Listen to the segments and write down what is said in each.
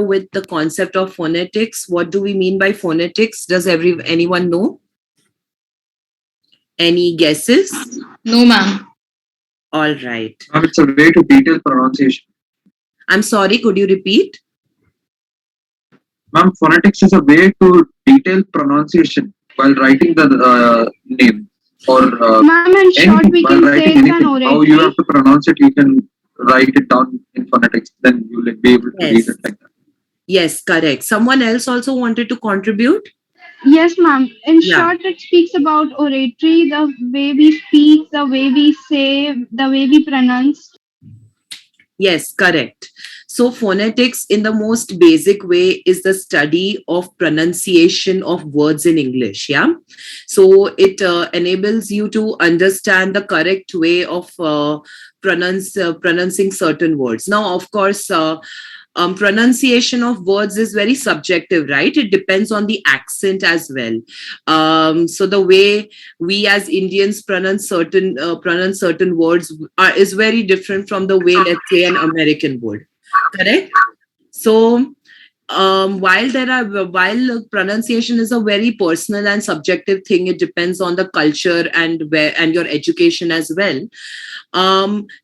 with the concept of phonetics. What do we mean by phonetics? Does anyone know? Any guesses? No, ma'am. All right. Ma'am, it's a way to detail pronunciation. I'm sorry, could you repeat? Ma'am, phonetics is a way to detail pronunciation while writing the name or Ma'am, in short, anything, we while can say writing it's an anything. How you oratory. have to pronounce it, you can write it down in phonetics, then you will be able to read Yes. it like that. Yes, correct. Someone else also wanted to contribute? Yes, ma'am. In Yeah. short, it speaks about oratory, the way we speak, the way we say, the way we pronounce. Yes, correct. So phonetics in the most basic way is the study of pronunciation of words in English. Yeah. So it enables you to understand the correct way of pronouncing certain words. Now, of course, pronunciation of words is very subjective, right? It depends on the accent as well. So the way we as Indians pronounce certain words is very different from the way, let's say, an American would. Correct. So while pronunciation is a very personal and subjective thing, it depends on the culture and your education as well.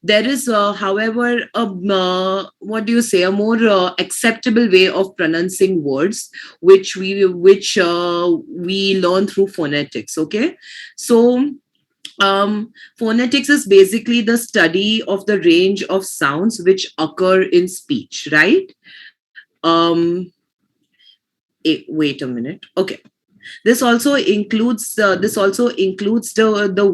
There is, however, what do you say, a more acceptable way of pronouncing words, which we learn through phonetics. Okay, so phonetics is basically the study of the range of sounds which occur in speech, right? Wait a minute. Okay. This also includes the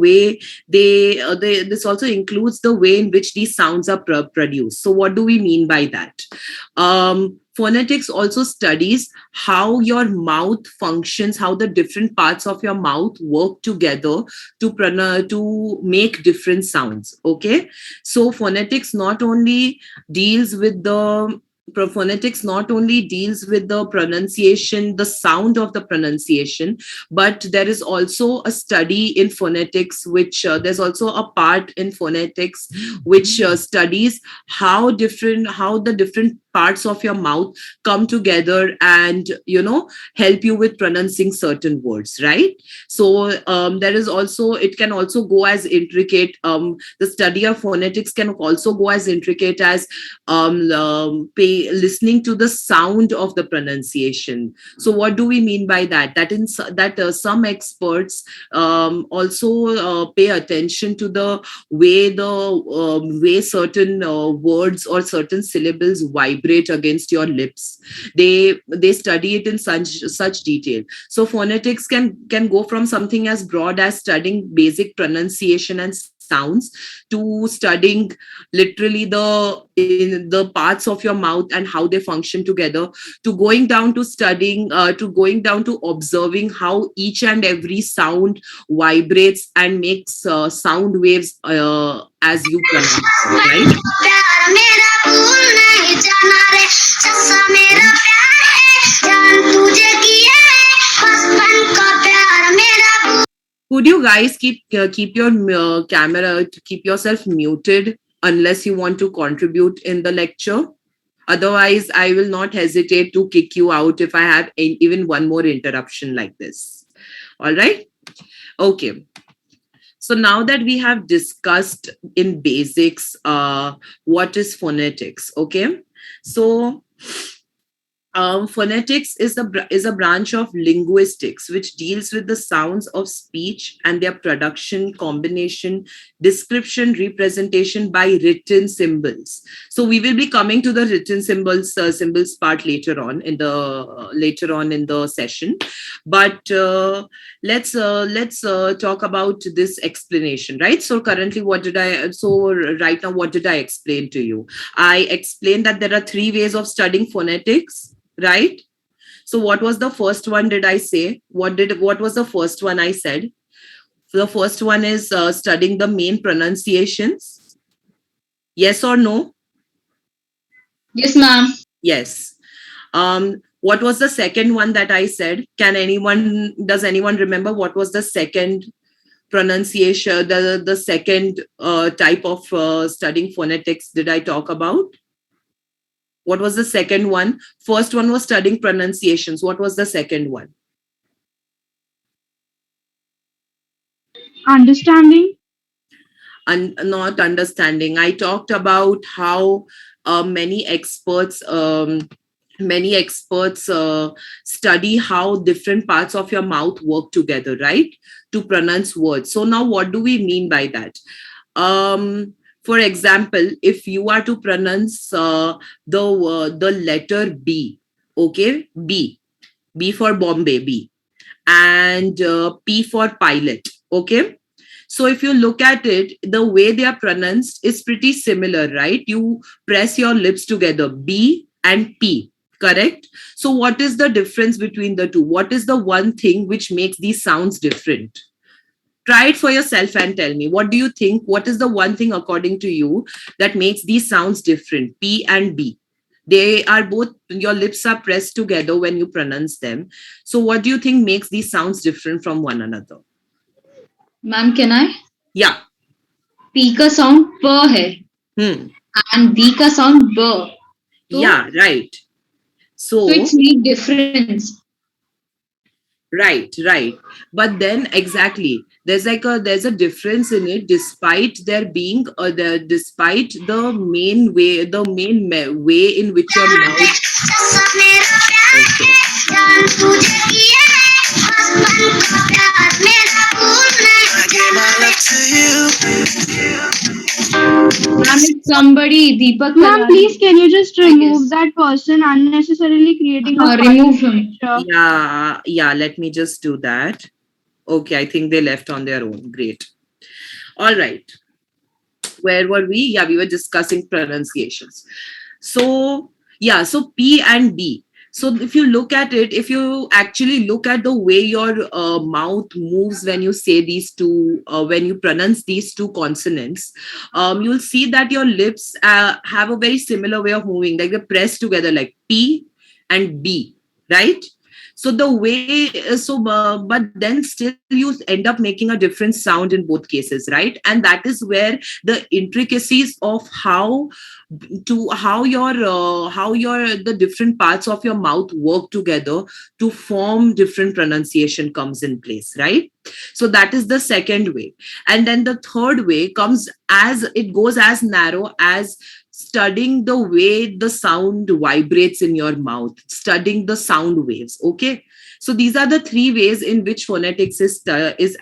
way this also includes the way in which these sounds are produced. So what do we mean by that? Phonetics also studies how your mouth functions, how the different parts of your mouth work together to make different sounds. Okay, so phonetics not only deals with the pronunciation, the sound of the pronunciation, but there is also a study in phonetics, which there's also a part in phonetics which studies how the different parts of your mouth come together and help you with pronouncing certain words, right? So there is also, it can also go as intricate, the study of phonetics can also go as intricate as listening to the sound of the pronunciation. So what do we mean by that? That some experts also pay attention to the way certain words or certain syllables vibrate against your lips. They study it in such detail. So phonetics can go from something as broad as studying basic pronunciation and sounds to studying literally the parts of your mouth and how they function together, to going down to studying to observing how each and every sound vibrates and makes sound waves as you pronounce it, right? Could you guys keep your camera, to keep yourself muted unless you want to contribute in the lecture? Otherwise, I will not hesitate to kick you out if I have even one more interruption like this. All right? Okay. So now that we have discussed in basics what is phonetics, okay? So phonetics is a branch of linguistics which deals with the sounds of speech and their production, combination, description, representation by written symbols. So we will be coming to the written symbols part later on in the session. But let's talk about this explanation, right? So currently, right now, what did I explain to you? I explained that there are 3 ways of studying phonetics. Right? So what was the first one did I say? What was the first one I said? So the first one is studying the main pronunciations. Yes or no? Yes, ma'am. Yes. What was the second one that I said? Does anyone remember what was the second pronunciation, the second type of studying phonetics did I talk about? What was the second one? First one was studying pronunciations. What was the second one? Understanding. And not understanding. I talked about how many experts study how different parts of your mouth work together, right, to pronounce words. So now what do we mean by that? For example, if you are to pronounce the letter B, okay, B for Bombay, B, and P for pilot, okay. So if you look at it, the way they are pronounced is pretty similar, right? You press your lips together, B and P, correct? So what is the difference between the two? What is the one thing which makes these sounds different? Try it for yourself and tell me, what do you think? What is the one thing according to you that makes these sounds different, P and B? They are both, your lips are pressed together when you pronounce them. So what do you think makes these sounds different from one another? Ma'am, can I? Yeah. P का sound प है Hmm. and B का sound ब. Yeah, right. So it's So, need difference. right. But then exactly, there's a difference in it, despite there being despite the main way in which your mouth. Okay. Ma'am, it's somebody, Deepak Ma'am, please Kalani, can you just I remove guess. that person unnecessarily creating a fight Remove in the him. lecture? Yeah. Let me just do that. Okay, I think they left on their own. Great. All right. Where were we? Yeah, we were discussing pronunciations. So, yeah, so P and B. So, if you look at it, if you actually look at the way your mouth moves when you say these two, when you pronounce these two consonants, you'll see that your lips have a very similar way of moving, like they're pressed together, like P and B, right? So the way, but then still you end up making a different sound in both cases, right? And that is where the intricacies of how your the different parts of your mouth work together to form different pronunciation comes in place, right? So that is the second way. And then the third way comes as it goes as narrow as studying the way the sound vibrates in your mouth, studying the sound waves, okay. So these are the three ways in which phonetics is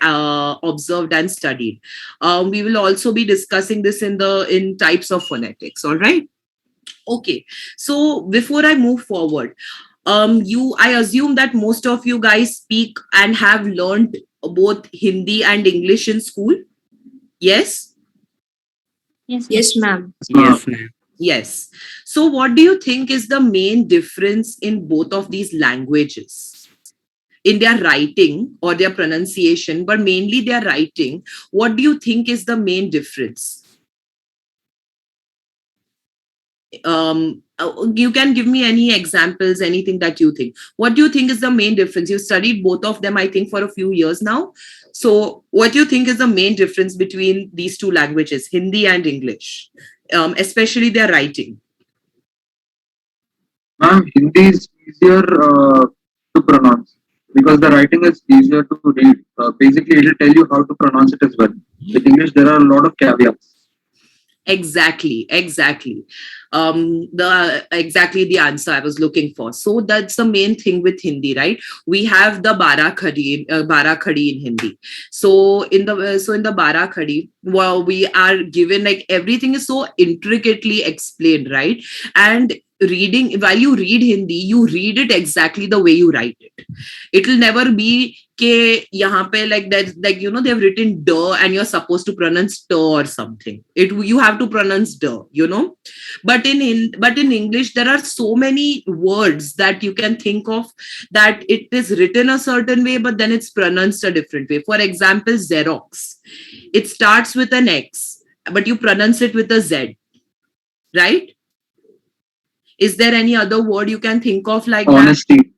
observed and studied. We will also be discussing this in types of phonetics. All right. Okay. So before I move forward, I assume that most of you guys speak and have learned both Hindi and English in school. Yes. Yes, ma'am. Uh, Yes, ma'am. Yes. So what do you think is the main difference in both of these languages? In their writing or their pronunciation, but mainly their writing, what do you think is the main difference? You can give me any examples, anything that you think. What do you think is the main difference? You studied both of them, I think, for a few years now. So, what do you think is the main difference between these two languages, Hindi and English, especially their writing? Ma'am, Hindi is easier to pronounce because the writing is easier to read. Basically, it will tell you how to pronounce it as well. With English, there are a lot of caveats. Exactly. The answer I was looking for. So that's the main thing with Hindi, right? We have the bara khadi in Hindi. So in the bara khadi, well, we are given, like, everything is so intricately explained, right? And reading, while you read Hindi, you read it exactly the way you write it. It will never be ke yahan pe, like that, like, they've written d and you're supposed to pronounce t or something. You have to pronounce d. But in English there are so many words that you can think of, that it is written a certain way but then it's pronounced a different way. For example, Xerox, it starts with an X but you pronounce it with a Z, right? Is there any other word you can think of like that? Honesty.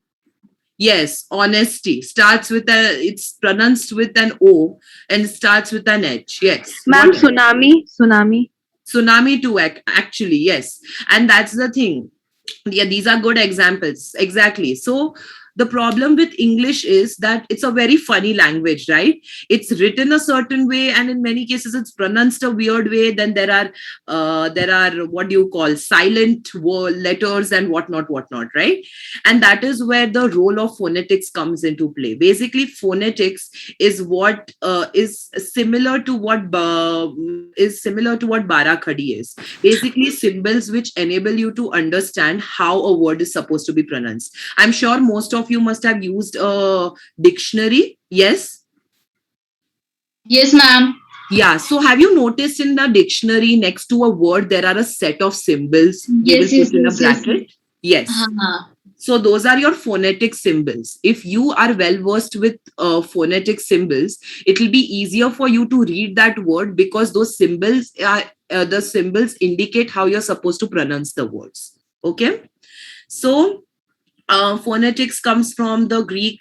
Yes, honesty starts with it's pronounced with an O and starts with an H. Yes. Ma'am, What else? tsunami. Tsunami too, actually, yes. And that's the thing. Yeah, these are good examples. Exactly. So the problem with English is that it's a very funny language, right? It's written a certain way, and in many cases it's pronounced a weird way. Then there are what do you call silent letters and whatnot, right? And that is where the role of phonetics comes into play. Basically, phonetics is what is similar to what Barakhadi is. Basically, symbols which enable you to understand how a word is supposed to be pronounced. I'm sure most of you must have used a dictionary. Yes. Yes, ma'am. Yeah. So have you noticed in the dictionary next to a word there are a set of symbols they will Yes, yes, put in a yes, yes. bracket? Yes. Uh-huh. So those are your phonetic symbols. If you are well versed with phonetic symbols, it will be easier for you to read that word because those symbols are the symbols indicate how you're supposed to pronounce the words. Okay. So phonetics comes from the Greek,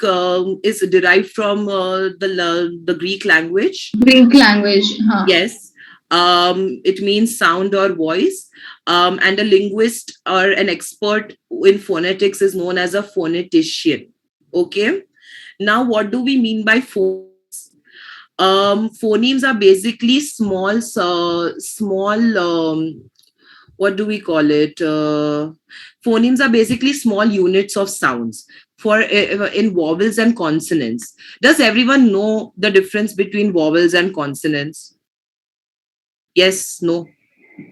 is derived from the Greek language. Greek language. Huh. Yes. It means sound or voice. And a linguist or an expert in phonetics is known as a phonetician. Okay. Now, what do we mean by phonemes? Phonemes are basically small, what do we call it? Phonemes are basically small units of sounds for in vowels and consonants. Does everyone know the difference between vowels and consonants? Yes, no,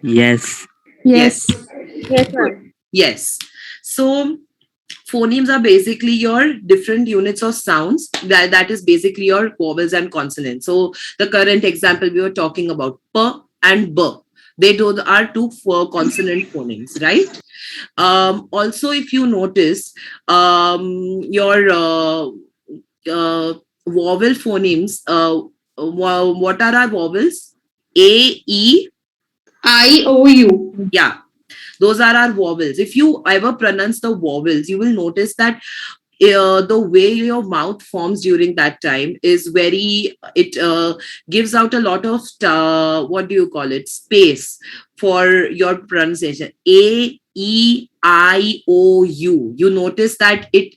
Yes. yes, Yes. Yes, good. ma'am. Yes. So phonemes are basically your different units of sounds. That is basically your vowels and consonants. So the current example we were talking about, p and b. They are two consonant phonemes, right? Also, if you notice, your vowel phonemes, what are our vowels? A, E, IOU. yeah, those are our vowels. If you ever pronounce the vowels, you will notice that the way your mouth forms during that time is very, it gives out a lot of what do you call it, space for your pronunciation. A, E, I, O, U, you notice that it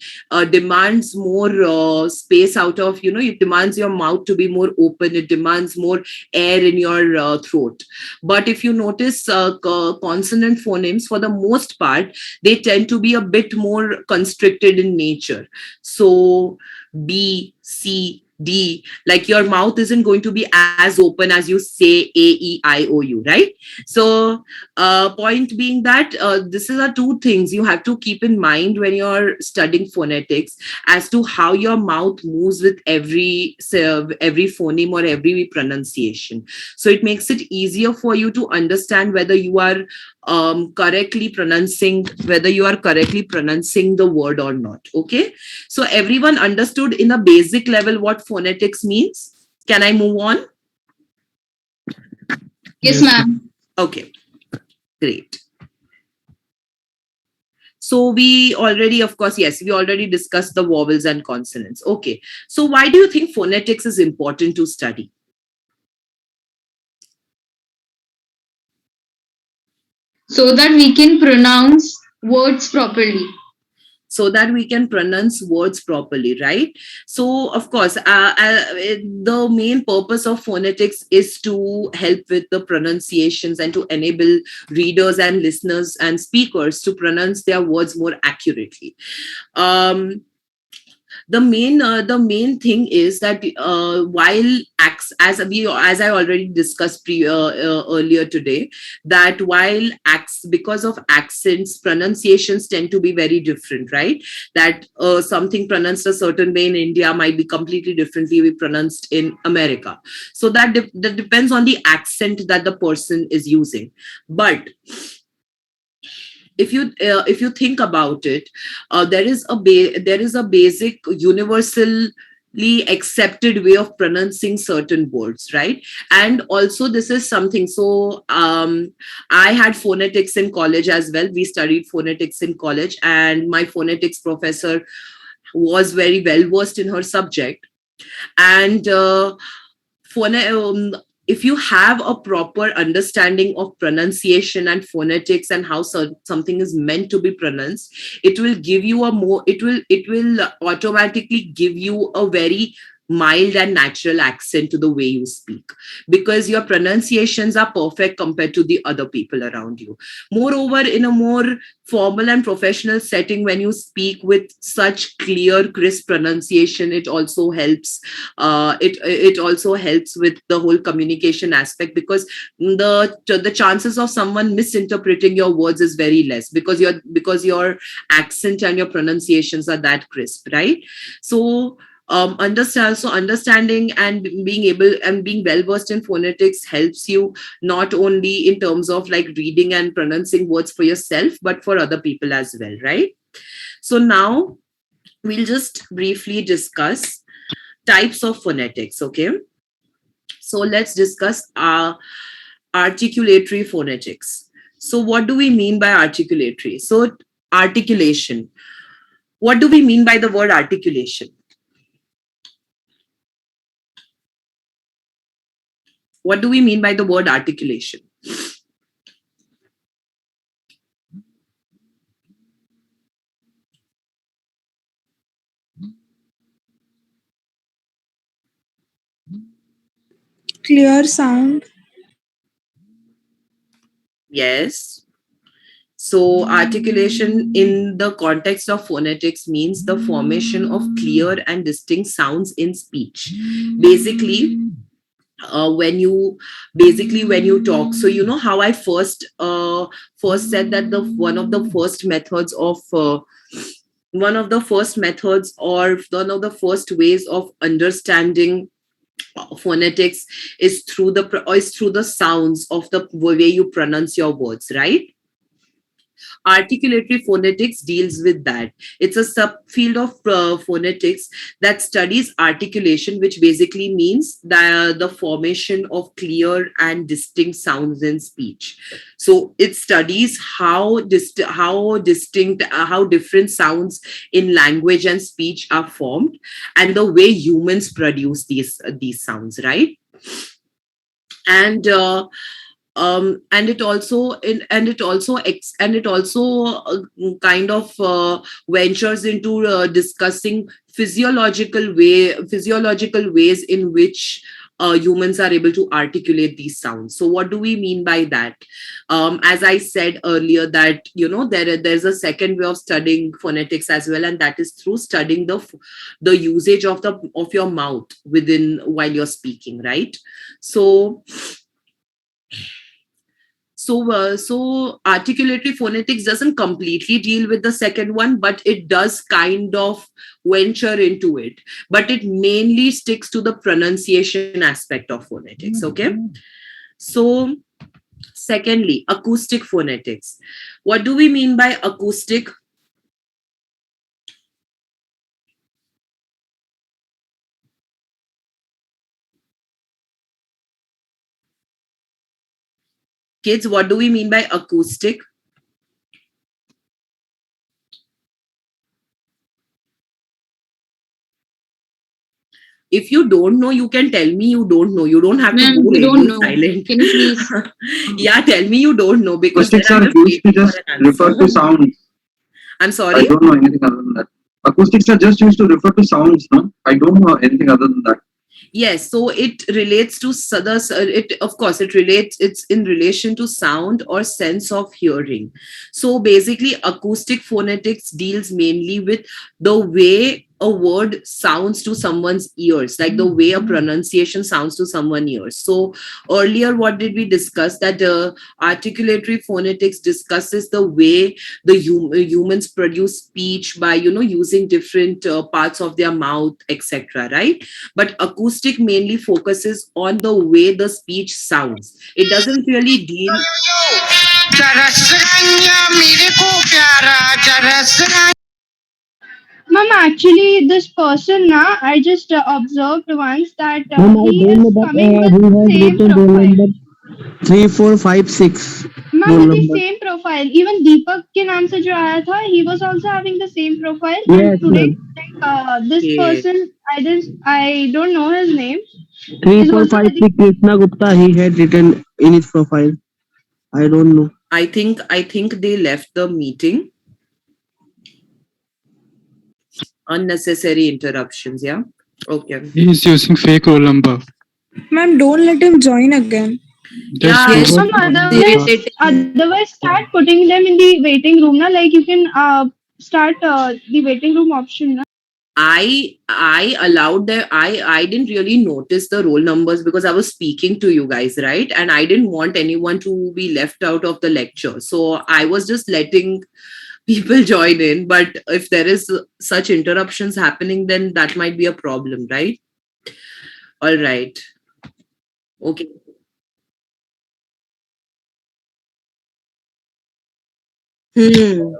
demands more space out of, it demands your mouth to be more open, it demands more air in your throat. But if you notice consonant phonemes, for the most part they tend to be a bit more constricted in nature. So B, C, D, like your mouth isn't going to be as open as you say A, E, I, O, U, right? So, point being that this is are two things you have to keep in mind when you're studying phonetics, as to how your mouth moves with every phoneme or every pronunciation. So it makes it easier for you to understand whether you are correctly pronouncing the word or not. Okay. So everyone understood in a basic level what phonetics means. Can I move on? Yes, Yes, ma'am. ma'am. Okay, great. So we already, of course, yes, we already discussed the vowels and consonants. Okay. So why do you think phonetics is important to study? So that we can pronounce words properly. So that we can pronounce words properly, right? So of course, the main purpose of phonetics is to help with the pronunciations and to enable readers and listeners and speakers to pronounce their words more accurately. um, the main thing is that while as I already discussed earlier today, that while because of accents, pronunciations tend to be very different, right? That something pronounced a certain way in India might be completely differently be pronounced in America. So that depends on the accent that the person is using. But if you think about it, there is a basic universally accepted way of pronouncing certain words, right? And also this is something, so I had phonetics in college as well. We studied phonetics in college, and my phonetics professor was very well versed in her subject. And if you have a proper understanding of pronunciation and phonetics and how something is meant to be pronounced, it will give you a more, it will automatically give you a very mild and natural accent to the way you speak, because your pronunciations are perfect compared to the other people around you. Moreover, in a more formal and professional setting, when you speak with such clear crisp pronunciation, it also helps, it also helps with the whole communication aspect, because the chances of someone misinterpreting your words is very less, because your accent and your pronunciations are that crisp, right? So understanding and being able and being well versed in phonetics helps you not only in terms of like reading and pronouncing words for yourself, but for other people as well, right? So now we'll just briefly discuss types of phonetics. Okay, so let's discuss articulatory phonetics. So what do we mean by articulatory? So articulation, what do we mean by the word articulation? What do we mean by the word articulation? Clear sound. Yes. So, articulation in the context of phonetics means the formation of clear and distinct sounds in speech. Basically, when you when you talk, so you know how I first said that the one of the first methods of one of the first methods or one of the first ways of understanding phonetics is through the sounds of the way you pronounce your words, right? Articulatory phonetics deals with that. It's a subfield of phonetics that studies articulation, which basically means the formation of clear and distinct sounds in speech. So it studies how different sounds in language and speech are formed, and the way humans produce these sounds, right? And and it also and it also kind of ventures into discussing physiological ways in which humans are able to articulate these sounds. So what do we mean by that? As I said earlier, that there's a second way of studying phonetics as well, and that is through studying the usage of your mouth within while you're speaking, right? So so articulatory phonetics doesn't completely deal with the second one, but it does kind of venture into it. But it mainly sticks to the pronunciation aspect of phonetics. Okay. So, secondly, acoustic phonetics. What do we mean by acoustic? Kids, what do we mean by acoustic? If you don't know, you can tell me you don't know. You don't have to Ma'am, go we don't radio know. silent. Can you please? Yeah, tell me you don't know, because then Acoustics I'm are just used to waiting for just an refer to answer. sounds. I'm I sorry. don't know anything other than that. Acoustics are just used to refer to sounds, no? I don't know anything other than that. Yes, so it relates to it, of course, it relates, it's in relation to sound or sense of hearing. So basically, acoustic phonetics deals mainly with the way a word sounds to someone's ears, like the way a pronunciation sounds to someone's ears. So earlier, what did we discuss? That articulatory phonetics discusses the way humans produce speech by using different parts of their mouth, etc., right? But acoustic mainly focuses on the way the speech sounds. It doesn't really deal. Ma'am, actually, this person now, I just observed once that Ma'am, I he don't know, is but coming with he has same written roll profile. number 3456. Ma'am, Roll with the number. same profile. Even Deepak के नाम से जो आया था, he was also having the same profile. And Yes, today, ma'am. this Okay. person, I don't know his name. Is also 3456 very Krishna Gupta he had written in his profile. I don't know. I think they left the meeting. Unnecessary interruptions. Yeah. Okay. He is using fake roll number. Ma'am, don't let him join again. Just Yeah, forward it's ma'am, otherwise irritating. otherwise start putting them in the waiting room now. Like you can start the waiting room option now. I allowed them. I didn't really notice the roll numbers because I was speaking to you guys, right? And I didn't want anyone to be left out of the lecture. So I was just letting people join in. But if there is such interruptions happening, then that might be a problem, right? All right. Okay. Hmm.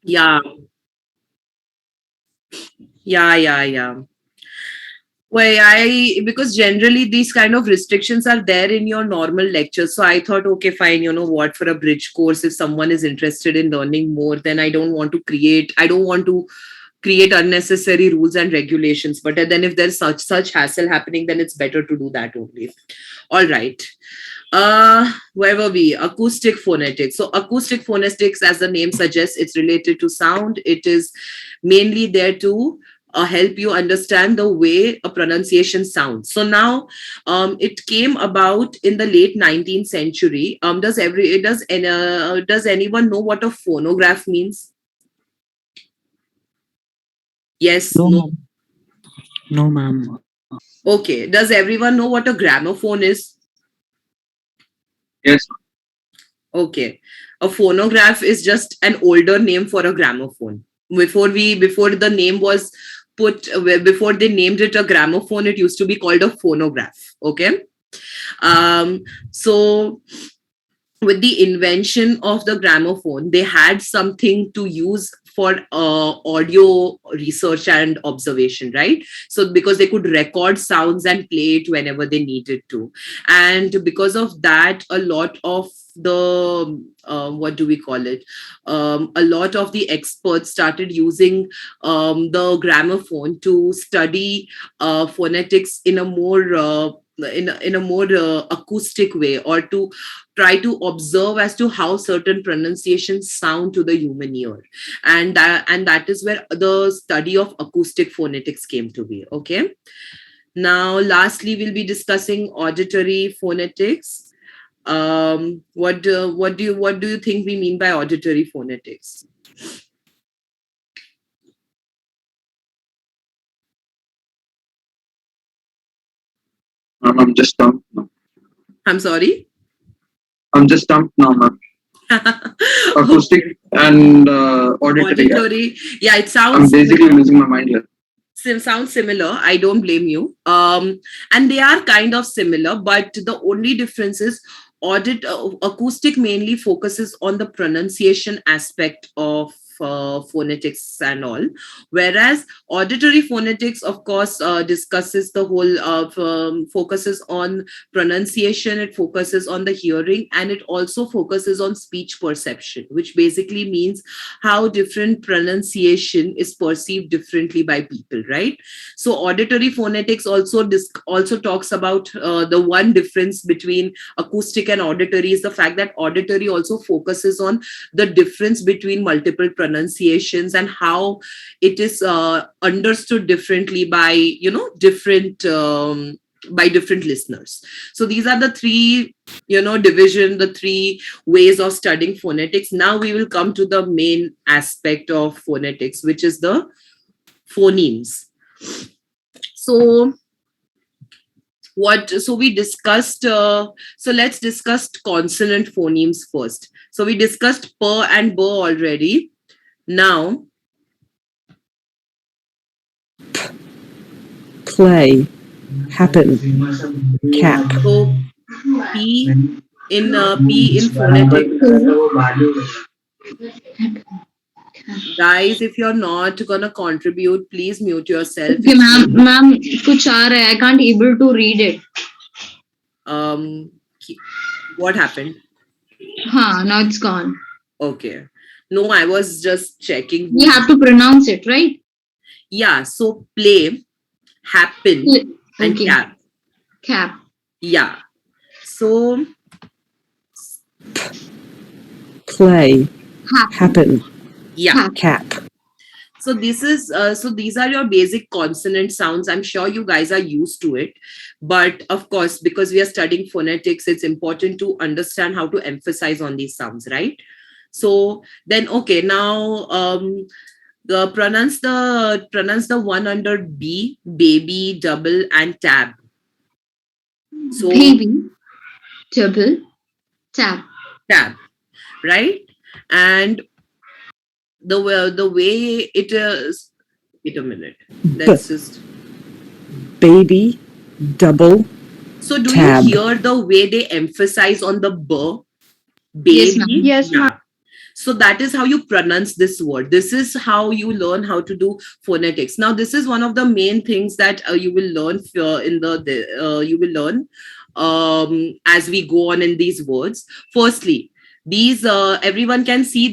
Yeah. Yeah. Yeah. Yeah. Well, I because generally these kind of restrictions are there in your normal lectures. So I thought, okay, fine, you know what, for a bridge course, if someone is interested in learning more, then I don't want to create unnecessary rules and regulations. But then if there's such hassle happening, then it's better to do that only. All right. Where were we? Acoustic phonetics. So acoustic phonetics, as the name suggests, it's related to sound. It is mainly there to help you understand the way a pronunciation sounds. So now, it came about in the late 19th century. Does anyone know what a phonograph means? Yes, No, no. ma'am. no, ma'am. Okay. Does everyone know what a gramophone is? Yes. Okay. A phonograph is just an older name for a gramophone. Before the name was before they named it a gramophone, it used to be called a phonograph. Okay. So with the invention of the gramophone, they had something to use for audio research and observation, right? So because they could record sounds and play it whenever they needed to, and because of that, a lot of the what do we call it? A lot of the experts started using the gramophone to study phonetics in a more in a more acoustic way, or to try to observe as to how certain pronunciations sound to the human ear, and that is where the study of acoustic phonetics came to be. Okay. Now lastly, we'll be discussing auditory phonetics. What do you think we mean by auditory phonetics? I'm just stumped now. I'm sorry. I'm just stumped now, ma'am. Acoustic and auditory. Auditory, yeah, it I'm sounds basically similar. losing my mind here. Sounds similar. I don't blame you. And they are kind of similar, but the only difference is acoustic mainly focuses on the pronunciation aspect of phonetics and all, whereas auditory phonetics, of course, discusses the whole of focuses on pronunciation. It focuses on the hearing, and it also focuses on speech perception, which basically means how different pronunciation is perceived differently by people, right? So auditory phonetics also talks about the one difference between acoustic and auditory is the fact that auditory also focuses on the difference between multiple pronunciations and how it is understood differently by different listeners. So these are the three the three ways of studying phonetics. Now we will come to the main aspect of phonetics, which is the phonemes. So we discussed so let's discuss consonant phonemes first. So we discussed per and b already. Now, Play. Happen. Cap. so p in phonetics. Guys, if you're not gonna contribute, please mute yourself. Okay, It's ma'am, कुछ आ रहा है. I can't able to read it. um what happened? Now it's gone. Okay. No, I was just checking We who's. have to pronounce it, right? Yeah, so play, happen, and Okay. cap. Cap. Yeah. So Play. Hap. Happen. yeah. Hap. Cap. So this is so these are your basic consonant sounds. I'm sure you guys are used to it, but of course, because we are studying phonetics, it's important to understand how to emphasize on these sounds, right? So then, okay, now pronounce the one under B, baby, double, and tab. So Baby. Double. Tap. tab, right? And the way it is. Wait a minute. Let's just. Baby. Double. So do Tab. you hear the way they emphasize on the b? Yes, Baby? ma'am. Yes, ma'am. Yeah. So that is how you pronounce this word. This is how you learn how to do phonetics. Now, this is one of the main things that you will learn you will learn as we go on in these words. Firstly, these everyone can see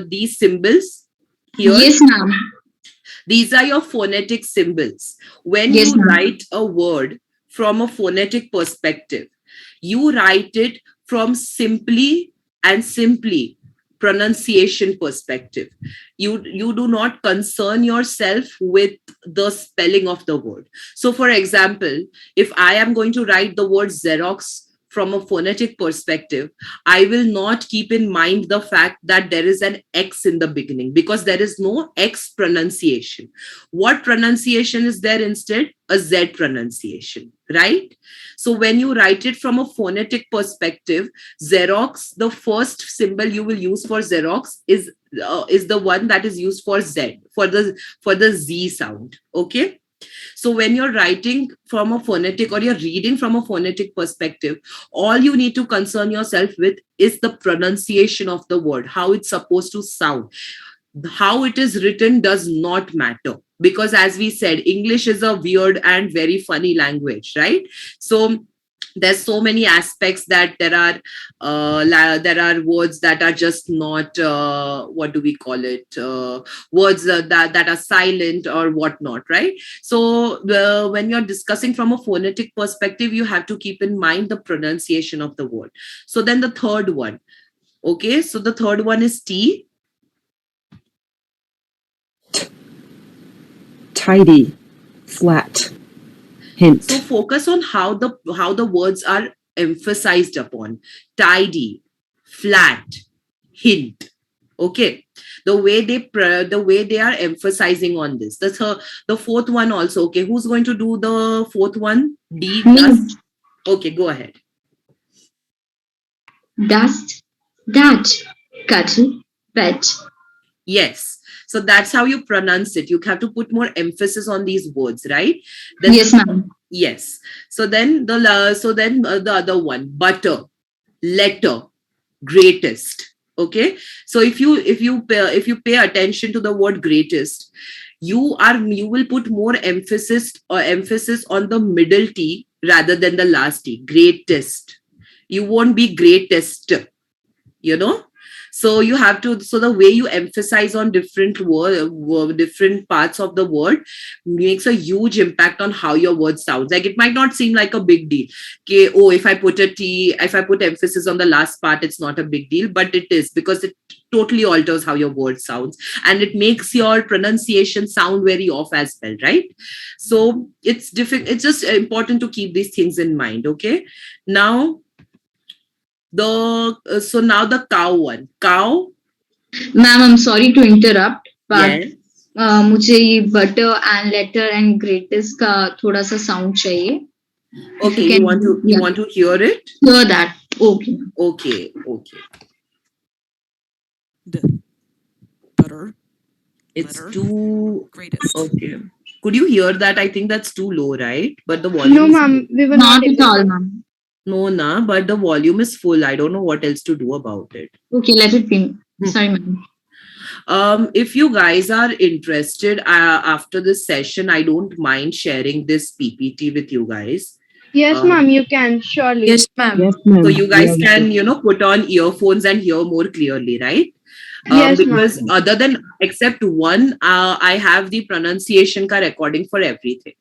these symbols here. Yes, ma'am. These are your phonetic symbols. When Yes, you ma'am. write a word from a phonetic perspective, you write it from simply pronunciation perspective. You do not concern yourself with the spelling of the word. So for example, if I am going to write the word Xerox from a phonetic perspective, I will not keep in mind the fact that there is an X in the beginning, because there is no X pronunciation. What pronunciation is there instead? A Z pronunciation, right? So when you write it from a phonetic perspective, Xerox, the first symbol you will use for Xerox is the one that is used for Z, for the Z sound. Okay. So when you're writing from a phonetic, or you're reading from a phonetic perspective, all you need to concern yourself with is the pronunciation of the word, how it's supposed to sound. How it is written does not matter, because as we said, English is a weird and very funny language, right? So there's so many aspects that there are words that are just not what do we call it, words that are silent or whatnot, right? So when you're discussing from a phonetic perspective, you have to keep in mind the pronunciation of the word. So then the third one, okay, so the third one is T. Tidy. Flat. Hint. So focus on how the words are emphasized upon. Tidy, flat, hint. Okay, the way they are emphasizing on this. The fourth one also. Okay, who's going to do the fourth one? D, Me. dust. Okay, go ahead. Dust. Dat. Cattle. Pet. Yes. So that's how you pronounce it. You have to put more emphasis on these words, right? Then Yes, ma'am. yes. So then the other one, butter, letter, greatest. Okay. So if you pay attention to the word greatest, you will put more emphasis on the middle T rather than the last T. Greatest. You won't be greatest, you know. So you have to, so the way you emphasize on different parts of the word makes a huge impact on how your word sounds. Like, it might not seem like a big deal. Okay, oh, if I put emphasis on the last part, it's not a big deal, but it is, because it totally alters how your word sounds, and it makes your pronunciation sound very off as well, right? So it's just important to keep these things in mind. Okay, now so now the cow one. Cow. Ma'am, I'm sorry to interrupt, but Yes. मुझे ये butter and letter and greatest का थोड़ा सा sound चाहिए. If Okay, you can, you want to hear it? hear that. Okay. Okay. Butter. It's Letter. too Greatest. okay. Could you hear that? I think that's too low, right? But the No, volume is ma'am. We were Not not at able all, to. ma'am. no, nah, but the volume is full. I don't know what else to do about it. Okay, let it be. Sorry, ma'am. If you guys are interested, after this session, I don't mind sharing this PPT with you guys. Yes, ma'am. You can surely. Yes, ma'am. Yes, ma'am. So you guys Yeah, can, put on earphones and hear more clearly, right? Yes, ma'am. Because other than except one, I have the pronunciation ka recording for everything.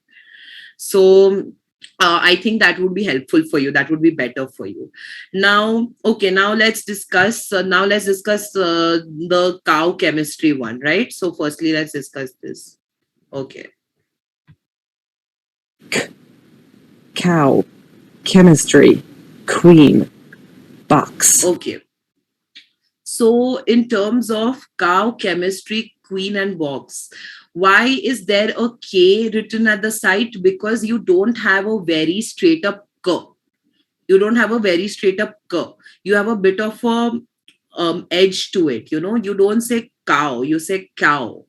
So I think that would be helpful for you. That would be better for you. Now, okay, now let's discuss. The cow chemistry one, right? So, firstly, let's discuss this. Okay. Cow, chemistry, queen, box. Okay. So, in terms of cow chemistry, queen and box, why is there a K written at the side? Because you don't have a very straight up K. You don't have a very straight up K. You have a bit of a edge to it. You don't say cow, you say cow.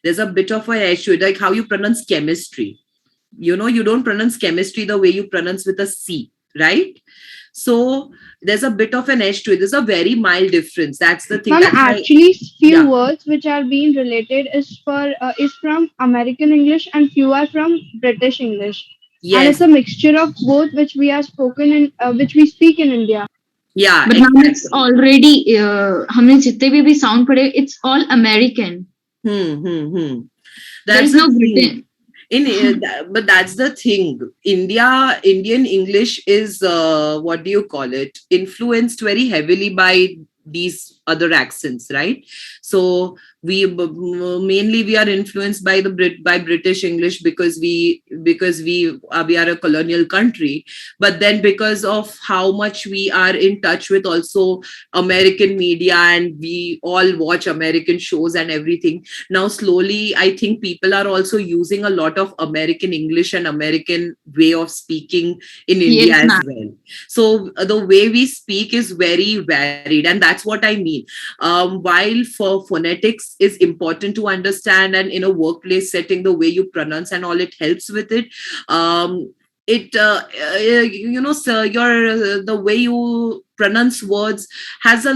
There's a bit of an edge to it, like how you pronounce chemistry. You don't pronounce chemistry the way you pronounce with a C, right? So there's a bit of an edge to it. There's a very mild difference. That's the thing. Ma'am, That's why, actually, few yeah, words which are being related is from American English and few are from British English, and it's yes, a mixture of both which we speak in India. yeah, But now it's exactly. already हमने जितने भी sound पढ़े, it's all American. Hmm. There That's is the no thing. Britain. But that's the thing. Indian English is what do you call it? Influenced very heavily by these other accents, right? So mainly we are influenced by by British English because we are a colonial country. But then because of how much we are in touch with also American media, and we all watch American shows and everything, now slowly I think people are also using a lot of American English and American way of speaking in India Yes, as ma'am. well. So the way we speak is very varied, and that's what I mean. While for phonetics is important to understand, and in a workplace setting the way you pronounce and all, it helps with it. It sir, your the way you pronounce words has a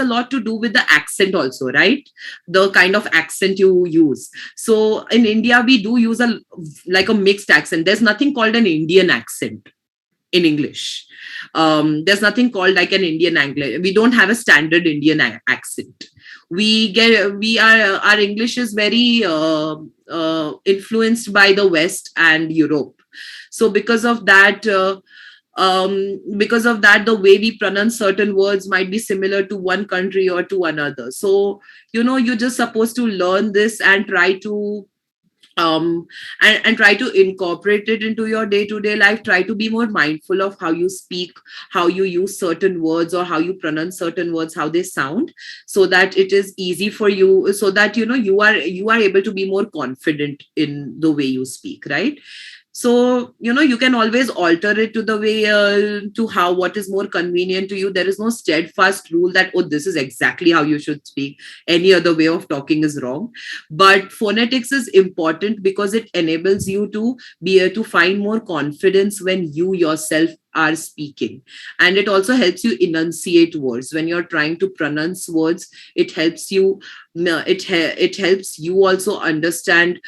lot to do with the accent also, right? The kind of accent you use. So in India we do use a mixed accent. There's nothing called an Indian accent in English. There's nothing called like an Indian English. We don't have a standard Indian accent. We are our English is very influenced by the West and Europe. So because of that, the way we pronounce certain words might be similar to one country or to another. So you're just supposed to learn this and try to um and try to incorporate it into your day-to-day life. Try to be more mindful of how you speak, how you use certain words, or how you pronounce certain words, how they sound, so that it is easy for you, so that you are able to be more confident in the way you speak, right? So you can always alter it to the way to how what is more convenient to you. There is no steadfast rule that, oh, this is exactly how you should speak, any other way of talking is wrong. But phonetics is important because it enables you to be able to find more confidence when you yourself are speaking. And it also helps you enunciate words when you're trying to pronounce words. It helps you it helps you also understand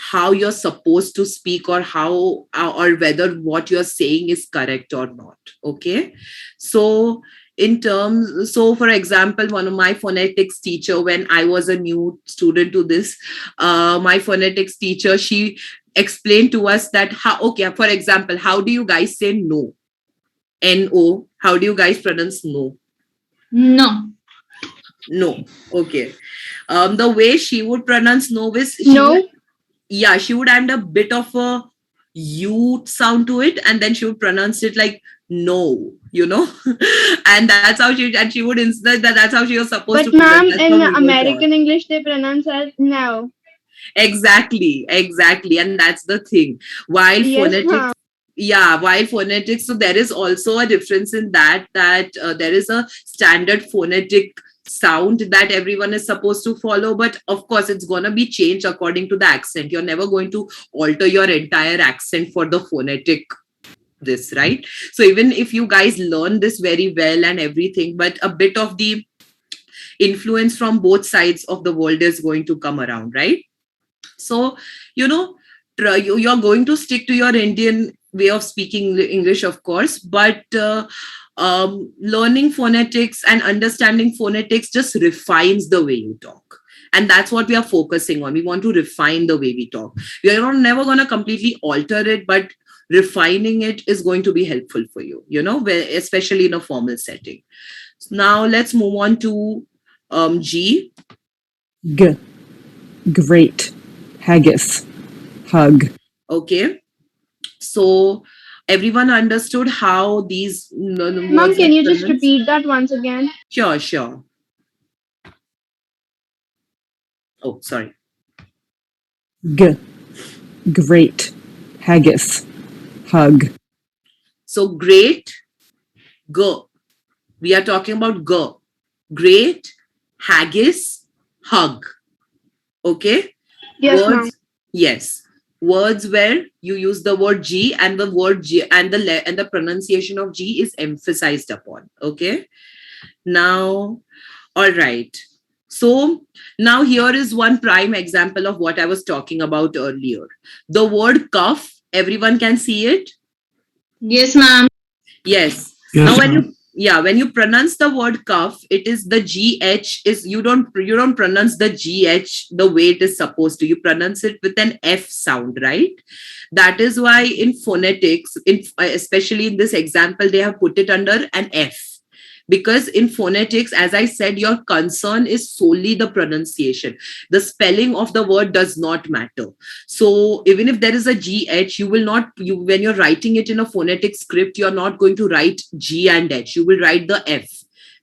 how you're supposed to speak, or how or whether what you're saying is correct or not. Okay. So for example, one of my phonetics teacher, when I was a new student to this, my phonetics teacher, she explained to us that how, okay, for example, how do you guys say no? No. How do you guys pronounce no? No. No. Okay. The way she would pronounce no is No, she would add a bit of a U sound to it, and then she would pronounce it like no, and she would insist that that's how she was supposed to but pronounce. ma'am, That's how in we were taught. American English they pronounce as now. Exactly, and that's the thing. While Yes, phonetics, ma'am. while phonetics, so there is also a difference in that there is a standard phonetic sound that everyone is supposed to follow, but of course it's going to be changed according to the accent. You're never going to alter your entire accent for the phonetic this, right? So even if you guys learn this very well and everything, but a bit of the influence from both sides of the world is going to come around, right? So, you're going to stick to your Indian way of speaking English, of course, but learning phonetics and understanding phonetics just refines the way you talk. And that's what we are focusing on. We want to refine the way we talk. We are never going to completely alter it, but refining it is going to be helpful for you, especially in a formal setting. Now let's move on to G. G. Great. Haggis. Hug. Okay. So everyone understood how these Ma'am, words can are you just pronounced? repeat that once again? Sure, sure. Oh, sorry. G. Great. Haggis. Hug. So great, G. We are talking about G. Great, haggis, hug. Okay? Yes, ma'am. Words, yes. Words where you use the word G and the word G and the pronunciation of G is emphasized upon. Okay? Now, all right. So now here is one prime example of what I was talking about earlier. The word cuff, everyone can see it? Yes, ma'am. Yes. Yes, Now ma'am. when you pronounce the word cuff, it is the GH is you don't pronounce the GH the way it is supposed to. You pronounce it with an F sound, right? That is why in phonetics, especially in this example, they have put it under an F. Because in phonetics, as I said, your concern is solely the pronunciation. The spelling of the word does not matter. So even if there is a GH, you will not, when you're writing it in a phonetic script, you're not going to write G and H. You will write the F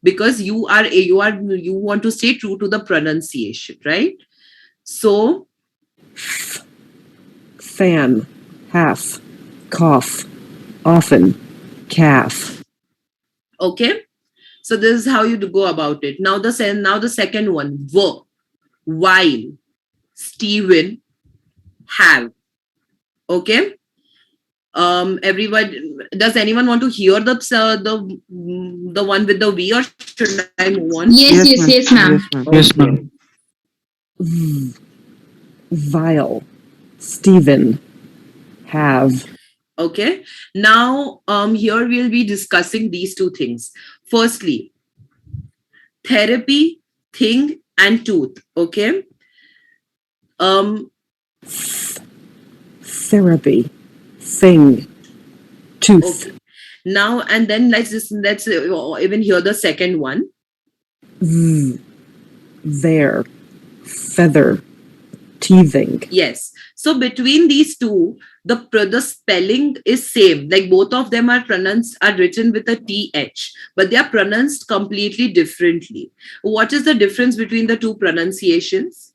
because you want to stay true to the pronunciation, right? So Fan. Half. Cough. Often. Calf. okay. So this is how you go about it. Now the second one, while, Stephen, have. Okay. Everyone, does anyone want to hear the one with the V, or should I move on? Yes, yes, yes, ma'am. Yes, ma'am. Vile. Stephen. Have. Okay. Now, here we'll be discussing these two things. Firstly, therapy, thing, and tooth. Okay. Um. Therapy. Thing. Tooth. Okay. Now and then let's even hear the second one. There. Feather. Teething. Yes. So between these two, the spelling is same. Like both of them are written with a TH, but they are pronounced completely differently. What is the difference between the two pronunciations?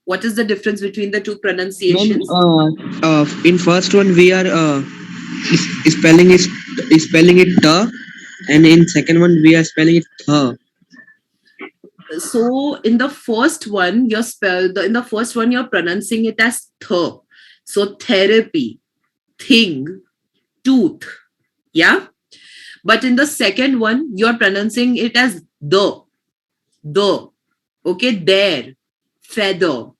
What is the difference between the two Ma'am, pronunciations? in first one we are spelling is spelling it ta, and in second one we are spelling it tha. So in the first one, in the first one you're pronouncing it as th. So therapy, thing, tooth. Yeah. But in the second one, you're pronouncing it as the. Okay, there, feather,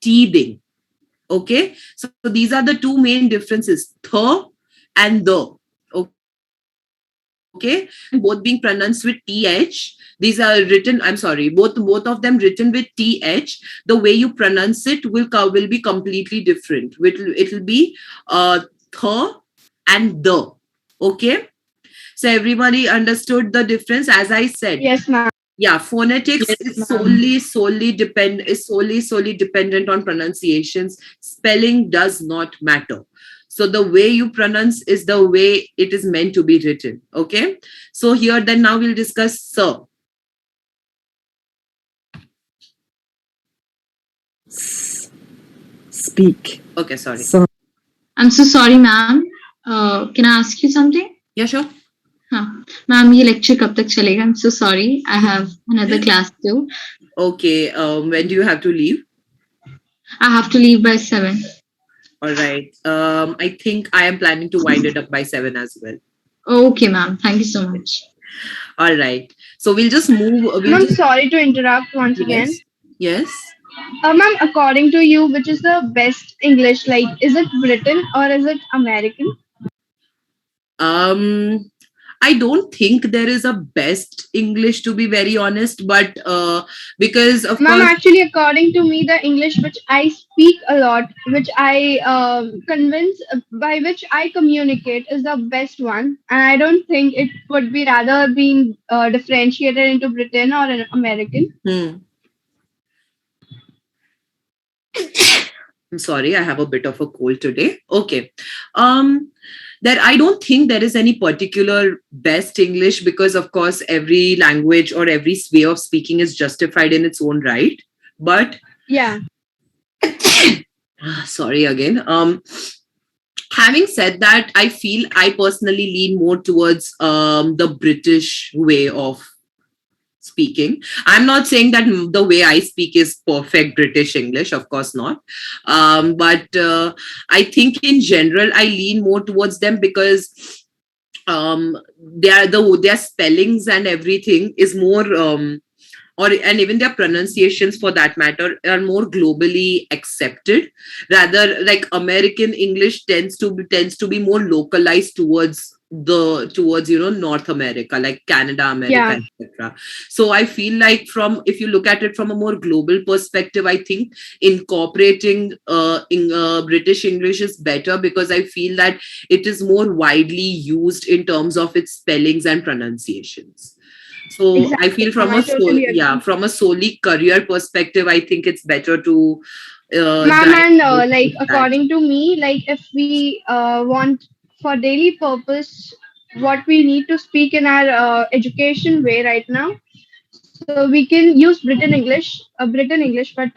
teething. Okay, so these are the two main differences, th and the. Okay, both being pronounced with th. These are written, I'm sorry, both of them written with th. The way you pronounce it will be completely different. It'll be th and the. Okay, so everybody understood the difference. As I said, Yes, ma'am. yeah, phonetics Yes, is ma'am. solely dependent on pronunciations. Spelling does not matter. So the way you pronounce is the way it is meant to be written. Okay. So here then now we'll discuss sir. Speak. Okay, sorry. Son. I'm so sorry, ma'am. Can I ask you something? Yeah, sure. हाँ ma'am ये lecture कब तक चलेगा? I'm so sorry. I have another class too. Okay. When do you have to leave? I have to leave by 7. All right. I think I am planning to wind it up by 7 as well. Okay, ma'am. Thank you so much. All right. So we'll just move. Ma'am, sorry to interrupt once again. Yes. Ma'am, according to you, which is the best English? Like, is it Britain or is it American? Um, I don't think there is a best English, to be very honest, but because of Ma'am, course, actually, according to me, the English which I speak a lot, which I convince, by which I communicate, is the best one. And I don't think it would be rather being differentiated into Britain or an American. hmm, I'm sorry, I have a bit of a cold today. Okay. Um, that I don't think there is any particular best English because, of course, every language or every way of speaking is justified in its own right. But Yeah. sorry again. Having said that, I feel I personally lean more towards the British way of speaking. I'm not saying that the way I speak is perfect British English, of course not. But I think in general, I lean more towards them because their spellings and everything is more or and even their pronunciations for that matter are more globally accepted, rather like American English tends to be more localized towards North America, like Canada, America, Yeah. etc. So I feel like, from if you look at it from a more global perspective, I think incorporating in British English is better because I feel that it is more widely used in terms of its spellings and pronunciations. So I Exactly, feel ma'am. I totally agree. from a solely career perspective, I think it's better to Ma'am, dive and more like into that. according to me, like if we want for daily purpose, what we need to speak in our education way right now, so we can use Britain English, but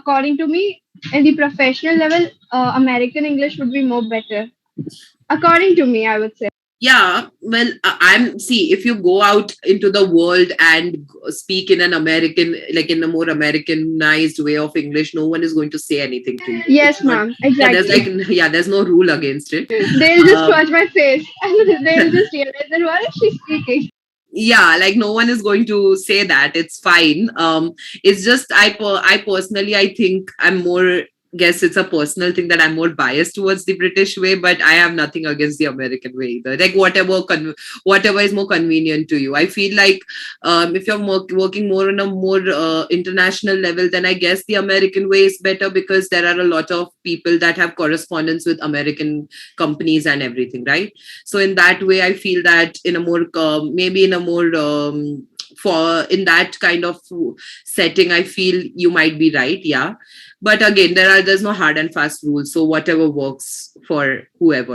according to me, in the professional level, American English would be more better. According to me, I would say. Yeah, well, I'm see if you go out into the world and speak in an American, like in a more Americanized way of English, no one is going to say anything to you. It's Yes, not. ma'am. Yeah, there's Exactly. like yeah, there's no rule against it. They'll just Um, watch my face and they'll just realize that what is she speaking? yeah, like no one is going to say that, it's fine. It's just I personally, I think I'm more, guess it's a personal thing that I'm more biased towards the British way, but I have nothing against the American way either, like whatever is more convenient to you. I feel like if you're working more on a more international level, then I guess the American way is better because there are a lot of people that have correspondence with American companies and everything, right? So in that way, I feel that in a more maybe in a more for in that kind of setting, I feel you might be right, yeah. But again, there's no hard and fast rules, so whatever works for whoever.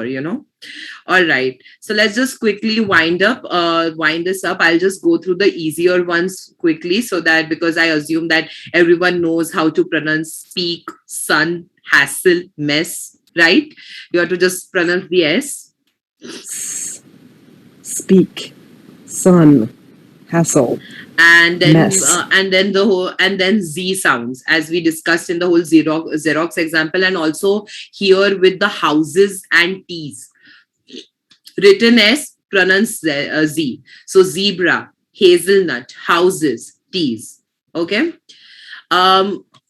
All right, so let's just quickly wind this up. I'll just go through the easier ones quickly, so that because I assume that everyone knows how to pronounce speak, son, hassle, mess, right? You have to just pronounce the S. Speak, son, hassle, and then mess. and then Z sounds, as we discussed in the whole Xerox example, and also here with the houses and T's. Written as pronounced Z. So zebra, hazelnut, houses, T's. Okay.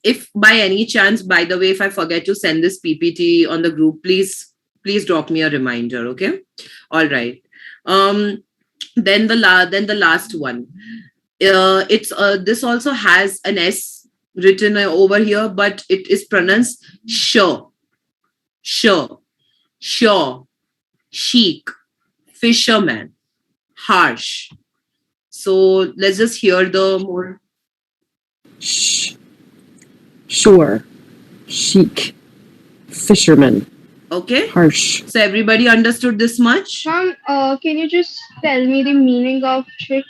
If by any chance, by the way, if I forget to send this PPT on the group, please drop me a reminder. Okay. All right. Then the last one. It's this also has an S written over here, but it is pronounced sure, sure, sure, chic, fisherman, harsh. So let's just hear the more. Sh, shore, chic, fisherman, Okay. harsh. So everybody understood this much? Ma'am, can you just tell me the meaning of chic?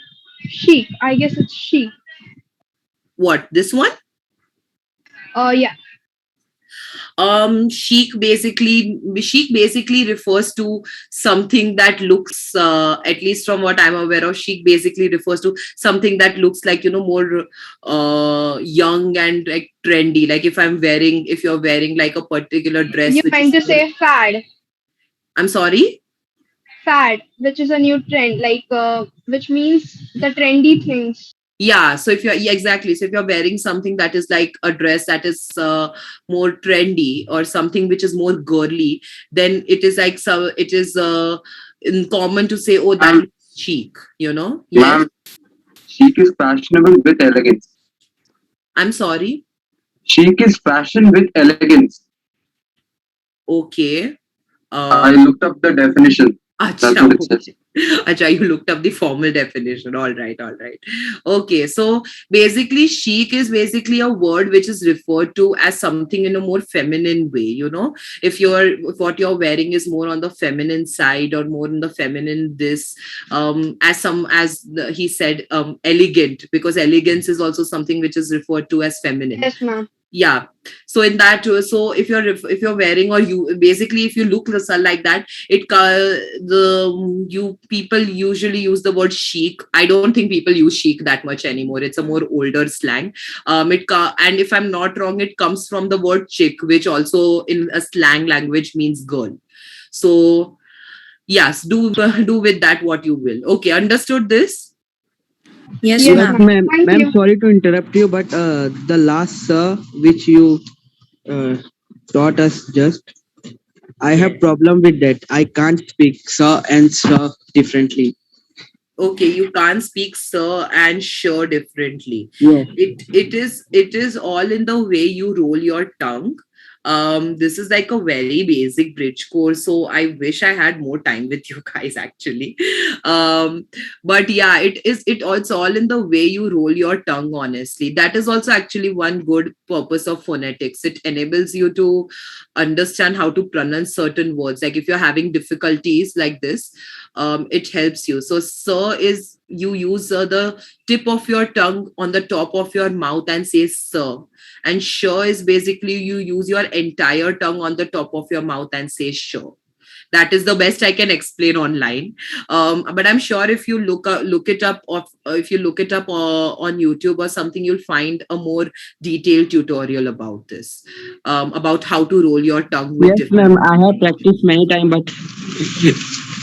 I guess it's chic. What, this one? Yeah. Chic basically refers to something that looks, at least from what I'm aware of, chic basically refers to something that looks like, more young and like trendy. Like if you're wearing like a particular dress You which meant is to more, say fad. I'm sorry. Fad, which is a new trend, like which means the trendy things. Yeah, so if you're, yeah, exactly, so if you're wearing something that is like a dress that is more trendy or something which is more girly, then it is like, so it is in common to say, oh, that Um, looks Chic, you know? Yes. Ma'am, chic is fashionable with elegance. I'm sorry. Chic is fashion with elegance. Okay. I Um, looked up the definition. That's Acha, what it says. okay. Acha, you looked up the formal definition. All right, all right. Okay, so basically, chic is basically a word which is referred to as something in a more feminine way. You know, if what you're wearing is more on the feminine side or more on the feminine this, he said, elegant, because elegance is also something which is referred to as feminine. Yes, ma'am. Yeah, so in that, so if you're wearing, or you basically, if you look like that, the you people usually use the word chic. I don't think people use chic that much anymore. It's a more older slang. And if I'm not wrong, it comes from the word chick, which also in a slang language means girl. So yes, do with that what you will. Okay, understood this. Yes, Yes, Yes, Yes, ma'am. ma'am. ma'am. Thank Ma'am, you. sorry to interrupt you, but the last sir which you uh, taught us just, I Yes. have problem with that. I can't speak sir and sir differently. Okay, you can't speak sir and sure differently. Yes. It is all in the way you roll your tongue. This is like a very basic bridge course, so I wish I had more time with you guys actually. um but yeah, it's all in the way you roll your tongue. Honestly, that is also actually one good purpose of phonetics. It enables you to understand how to pronounce certain words. Like if you're having difficulties like this, it helps you. So sir is, you use the tip of your tongue on the top of your mouth and say sir. And sure is basically you use your entire tongue on the top of your mouth and say sure. That is the best I can explain online. But I'm sure if you look it up, or if you look it up on YouTube or something, you'll find a more detailed tutorial about this, about how to roll your tongue with Yes, ma'am. different. I have practiced many times, but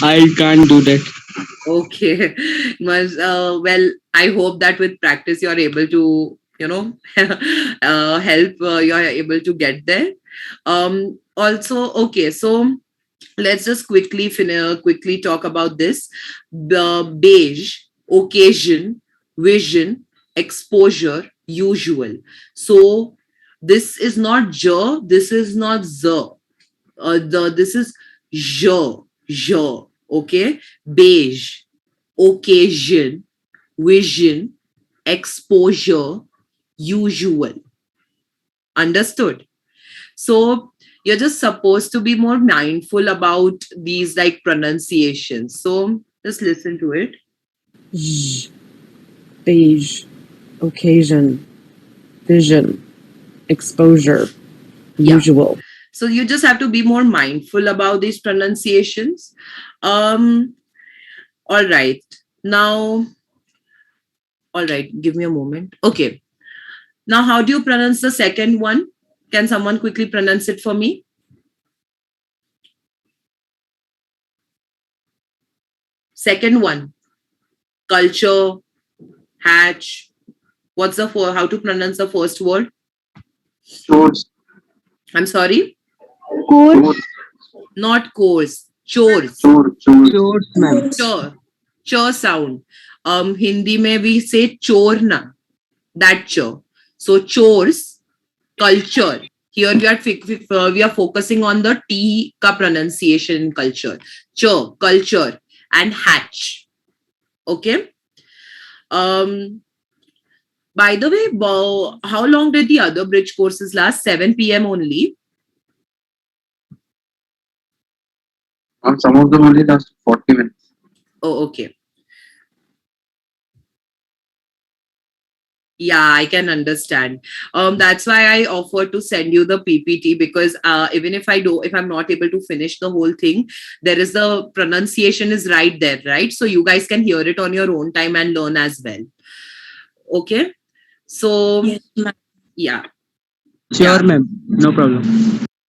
I can't do that. Okay. Well, I hope that with practice you're able to, help, you're able to get there. Also, okay, so let's just quickly talk about this. The beige, occasion, vision, exposure, usual. So this is not j, this is not z. This is j, okay? Beige, occasion, vision, exposure, usual. Understood? So you're just supposed to be more mindful about these like pronunciations. So just listen to it. Zh, beige, occasion, vision, exposure, Yeah. usual. So you just have to be more mindful about these pronunciations. Um, all right. Now, all right, give me a moment. Okay. Now, how do you pronounce the second one? Can someone quickly pronounce it for me? Second one, culture, hatch. How to pronounce the first word? Chores, I'm sorry, Course. chores, not course, chores. chores. Sure, ma'am. Ch, ch sound. Hindi mein we say chorna, that ch. So chores, culture. Here we are focusing on the T ka pronunciation in culture. Ch, culture, and hatch. Okay. Um, by the way, how long did the other bridge courses last? 7 p.m. only. Some of them only last 40 minutes. Oh, okay. Yeah, I can understand. That's why I offered to send you the PPT, because even if I'm not able to finish the whole thing, there is the pronunciation is right there, right? So you guys can hear it on your own time and learn as well. Okay. So Yes, ma'am. yeah, Sure, yeah. ma'am. No problem.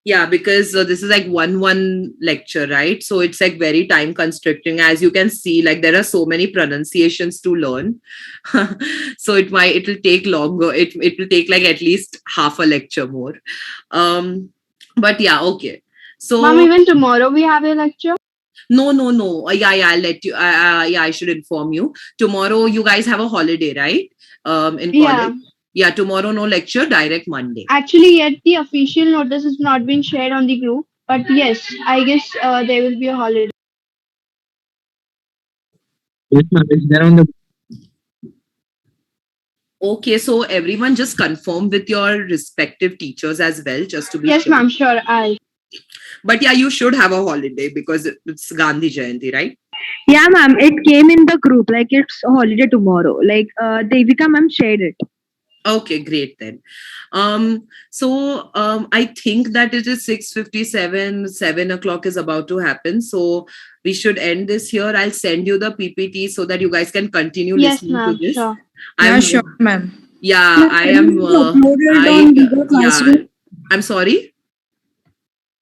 Yeah, because this is like one lecture, right? So it's like very time constricting. As you can see, like there are so many pronunciations to learn. So it'll take longer. It will take like at least half a lecture more. Um, but yeah, okay. Ma'am, So even tomorrow we have a lecture. No, no, no. Yeah, I'll let you. Yeah, I should inform you. Tomorrow, you guys have a holiday, right? In college. Yeah. Yeah, tomorrow no lecture. Direct Monday. Actually, yet the official notice has not been shared on the group. But yes, I guess there will be a holiday. Yes, ma'am. It's there on the. Okay, so everyone just confirm with your respective teachers as well, just to be Yes, sure. ma'am. Sure, I'll. But yeah, you should have a holiday because it's Gandhi Jayanti, right? Yeah, ma'am. It came in the group like it's a holiday tomorrow. Like Devika ma'am shared it. Okay, great then. I think that it is 6:57, 7 o'clock is about to happen. So we should end this here. I'll send you the PPT so that you guys can continue Yes, listening to ma'am. this. Sure. I'm Yeah, sure, ma'am. yeah, Ma'am, I can am you upload it I on Google yeah, Classroom? I'm sorry.